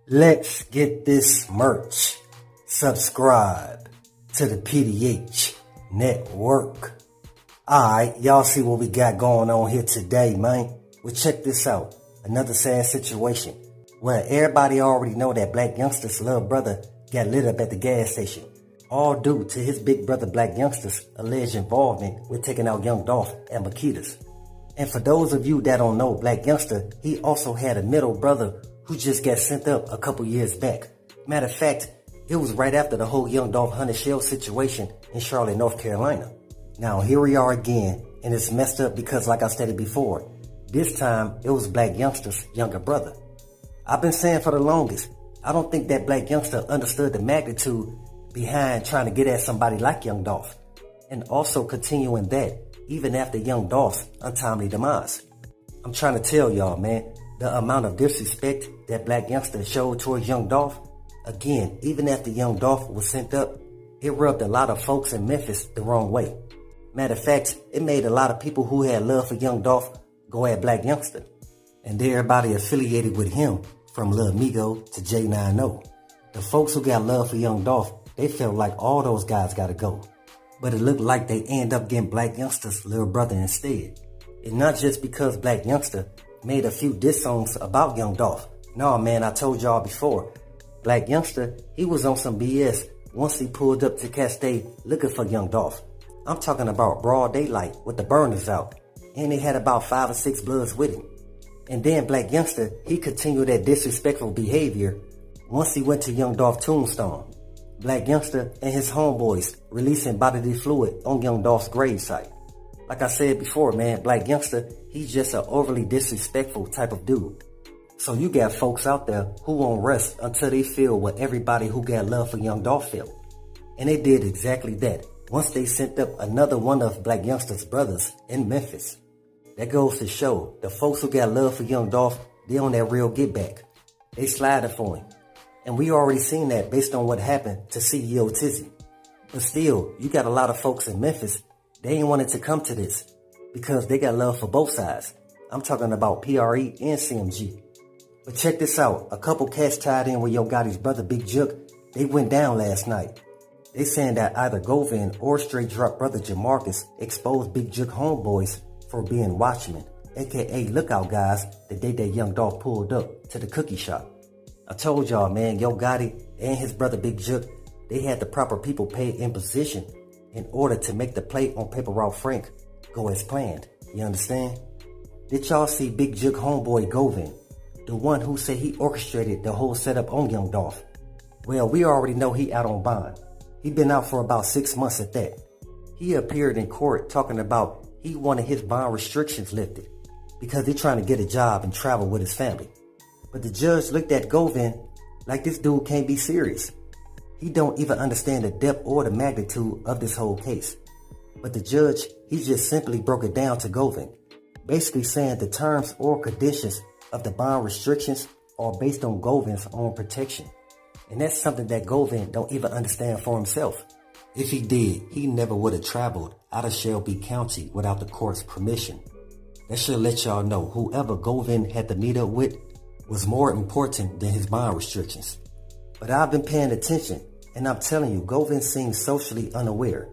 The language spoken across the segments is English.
Let's get this merch. Subscribe to the PDH Network. Alright, y'all see what we got going on here today, man. Well, check this out. Another sad situation where everybody already know that Blac Youngsta's little brother got lit up at the gas station. All due to his big brother Blac Youngsta's alleged involvement with taking out YoungDolph and Makitas. And for those of you that don't know Blac Youngsta, he also had a middle brother who just got sent up a couple years back. Matter of fact, it was right after the whole YoungDolph 100 shell situation in Charlotte, North Carolina. Now here we are again, and it's messed up because like I stated before, this time it was Blac Youngsta's younger brother. I've been saying for the longest, I don't think that Blac Youngsta understood the magnitude behind trying to get at somebody like YoungDolph, and also continuing that even after YoungDolph's untimely demise. I'm trying to tell y'all, man, the amount of disrespect that Blac Youngsta showed towards YoungDolph, again, even after YoungDolph was sent up, it rubbed a lot of folks in Memphis the wrong way. Matter of fact, it made a lot of people who had love for YoungDolph go at Blac Youngsta. And everybody affiliated with him, from Lil Migo to J90. The folks who got love for YoungDolph, they felt like all those guys gotta go. But it looked like they end up getting Blac Youngsta's little brother instead. And not just because Blac Youngsta made a few diss songs about YoungDolph. No, man, I told y'all before. Blac Youngsta, he was on some BS once he pulled up to Castay looking for YoungDolph. I'm talking about broad daylight with the burners out. And they had about 5 or 6 bloods with him. And then Blac Youngsta, he continued that disrespectful behavior once he went to YoungDolph tombstone. Blac Youngsta and his homeboys releasing bodily fluid on YoungDolph's gravesite. Like I said before, man, Blac Youngsta, he's just an overly disrespectful type of dude. So you got folks out there who won't rest until they feel what everybody who got love for YoungDolph felt. And they did exactly that once they sent up another one of Blac Youngsta's brothers in Memphis. That goes to show the folks who got love for YoungDolph, they on that real get back. They sliding for him. And we already seen that based on what happened to CEO Tizzy. But still, you got a lot of folks in Memphis, they ain't wanted to come to this because they got love for both sides. I'm talking about PRE and CMG. But check this out. A couple cats tied in with YoGotti's brother Big Juke, they went down last night. They saying that either Govin or Straight Drop brother Jamarcus exposed Big Juke homeboys for being watchmen, aka lookout guys, the day that YoungDolph pulled up to the cookie shop. I told y'all, man, YoGotti and his brother Big Juke, they had the proper people paid in position in order to make the play on PaperRouteFrank go as planned. You understand? Did y'all see Big Juke homeboy Govin, the one who said he orchestrated the whole setup on YoungDolph? Well, we already know he out on bond. He been out for about 6 months at that. He appeared in court talking about he wanted his bond restrictions lifted because he trying to get a job and travel with his family. But the judge looked at Govin like this dude can't be serious. He don't even understand the depth or the magnitude of this whole case. But the judge, he just simply broke it down to Govin, basically saying the terms or conditions of the bond restrictions are based on Govin's own protection. And that's something that Govin don't even understand for himself. If he did, he never would have traveled out of Shelby County without the court's permission. That should let y'all know whoever Govin had to meet up with was more important than his bond restrictions. But I've been paying attention, and I'm telling you, Govin seems socially unaware.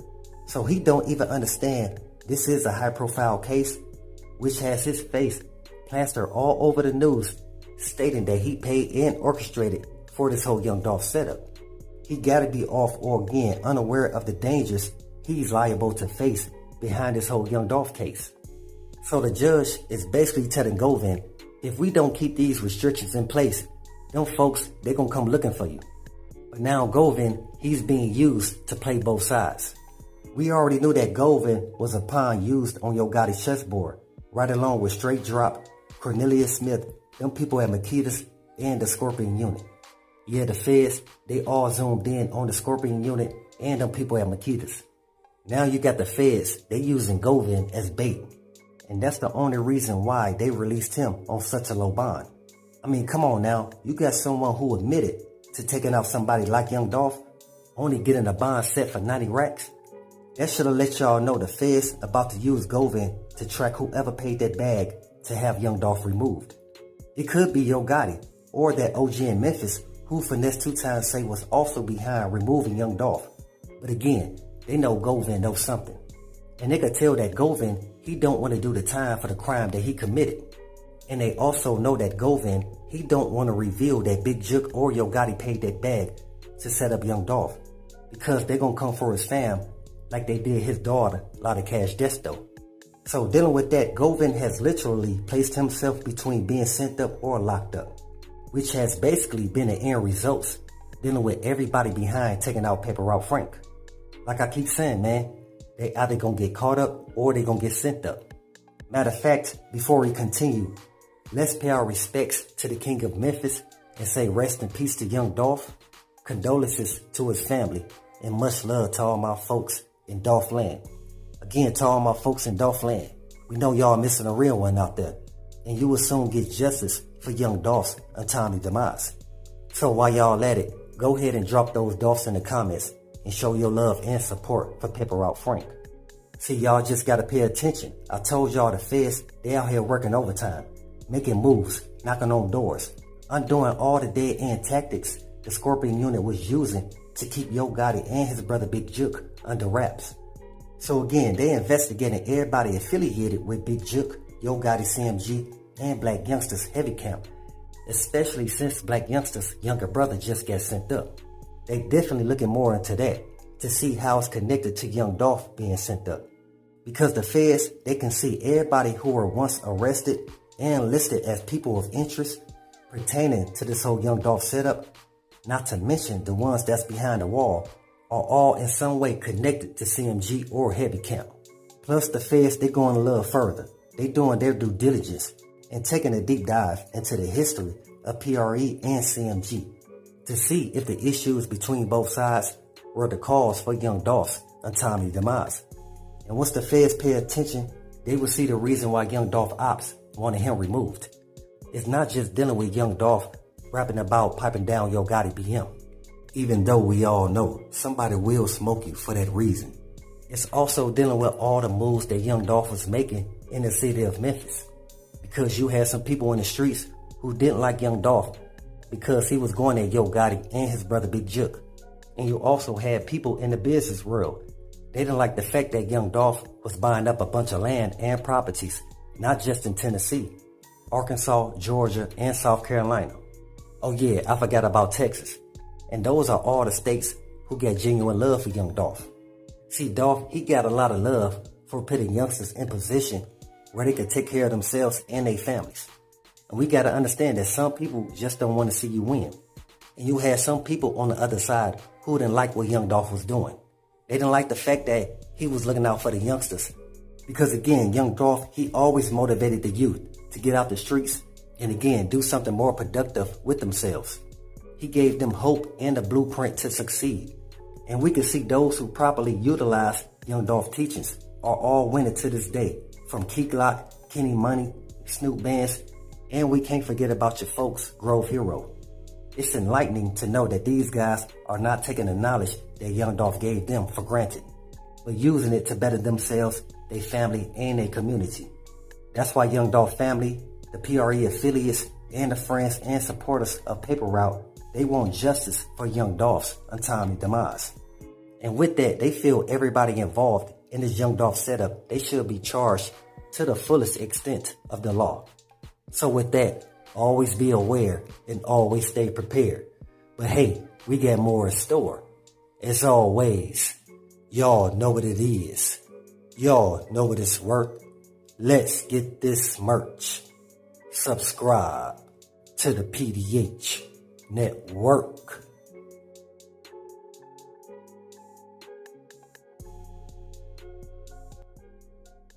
So he don't even understand this is a high-profile case, which has his face plastered all over the news, stating that he paid and orchestrated for this whole YoungDolph setup. He gotta be off or again unaware of the dangers he's liable to face behind this whole YoungDolph case. So the judge is basically telling Govin, if we don't keep these restrictions in place, them folks, they gonna come looking for you. But now Govin, he's being used to play both sides. We already knew that Govin was a pawn used on YoGotti's chessboard, right along with Straight Drop, Cornelius Smith, them people at Makitas, and the Scorpion unit. Yeah, the feds, they all zoomed in on the Scorpion unit and them people at Makitas. Now you got the feds, they using Govin as bait. And that's the only reason why they released him on such a low bond. I mean, come on now. You got someone who admitted to taking out somebody like YoungDolph, only getting a bond set for 90 racks. That should have let y'all know the feds about to use Govin to track whoever paid that bag to have YoungDolph removed. It could be YoGotti, or that OG in Memphis who Finesse 2 times say was also behind removing YoungDolph. But again, they know Govin knows something. And they could tell that Govin, he don't want to do the time for the crime that he committed. And they also know that Govin, he don't want to reveal that Big Juke or YoGotti paid that bag to set up YoungDolph, because they're going to come for his fam like they did his daughter, Lotta Cash Desto. So dealing with that, Govin has literally placed himself between being sent up or locked up, which has basically been the end results, dealing with everybody behind taking out PaperRouteFrank. Like I keep saying, man, they either gonna get caught up or they gonna get sent up. Matter of fact, before we continue, let's pay our respects to the king of Memphis and say rest in peace to YoungDolph, condolences to his family, and much love to all my folks in Dolph land. Again, to all my folks in Dolph land, we know y'all missing a real one out there, and you will soon get justice for YoungDolph's untimely demise. So while y'all at it, go ahead and drop those Dolphs in the comments and show your love and support for PaperRouteFrank. See, y'all just gotta pay attention. I told y'all the feds, they out here working overtime, making moves, knocking on doors, undoing all the dead end tactics the Scorpion unit was using to keep YoGotti and his brother Big Juke under wraps. So again, they investigating everybody affiliated with Big Juke, YoGotti, CMG, and Blac Youngsta's heavy camp, especially since Blac Youngsta's younger brother just got sent up. They definitely looking more into that to see how it's connected to YoungDolph being sent up. Because the feds, they can see everybody who were once arrested and listed as people of interest pertaining to this whole YoungDolph setup, not to mention the ones that's behind the wall, are all in some way connected to CMG or heavy camp. Plus the feds, they going a little further. They doing their due diligence and taking a deep dive into the history of PRE and CMG to see if the issues between both sides were the cause for YoungDolph's untimely demise. And once the feds pay attention, they will see the reason why YoungDolph ops wanted him removed. It's not just dealing with YoungDolph rapping about piping down YoGotti BM, even though we all know somebody will smoke you for that reason. It's also dealing with all the moves that YoungDolph was making in the city of Memphis, because you had some people in the streets who didn't like YoungDolph because he was going at YoGotti and his brother Big Juke. And you also had people in the business world. They didn't like the fact that YoungDolph was buying up a bunch of land and properties, not just in Tennessee, Arkansas, Georgia, and South Carolina. Oh yeah, I forgot about Texas. And those are all the states who got genuine love for YoungDolph. See, Dolph, he got a lot of love for putting youngsters in position where they could take care of themselves and their families. And we got to understand that some people just don't want to see you win. And you had some people on the other side who didn't like what YoungDolph was doing. They didn't like the fact that he was looking out for the youngsters. Because again, YoungDolph, he always motivated the youth to get out the streets and again, do something more productive with themselves. He gave them hope and a blueprint to succeed. And we can see those who properly utilize YoungDolph teachings are all winning to this day. From KeyGlock, KennyMuney, Snoop Bands, and we can't forget about your folks, Grove Hero. It's enlightening to know that these guys are not taking the knowledge that YoungDolph gave them for granted, but using it to better themselves, their family, and their community. That's why YoungDolph family, the PRE affiliates, and the friends and supporters of PaperRoute, they want justice for YoungDolph's untimely demise. And with that, they feel everybody involved in this YoungDolph setup, they should be charged to the fullest extent of the law. So with that, always be aware and always stay prepared. But hey, we got more in store. As always, y'all know what it is. Y'all know what it's worth. Let's get this merch. Subscribe to the PDH Network.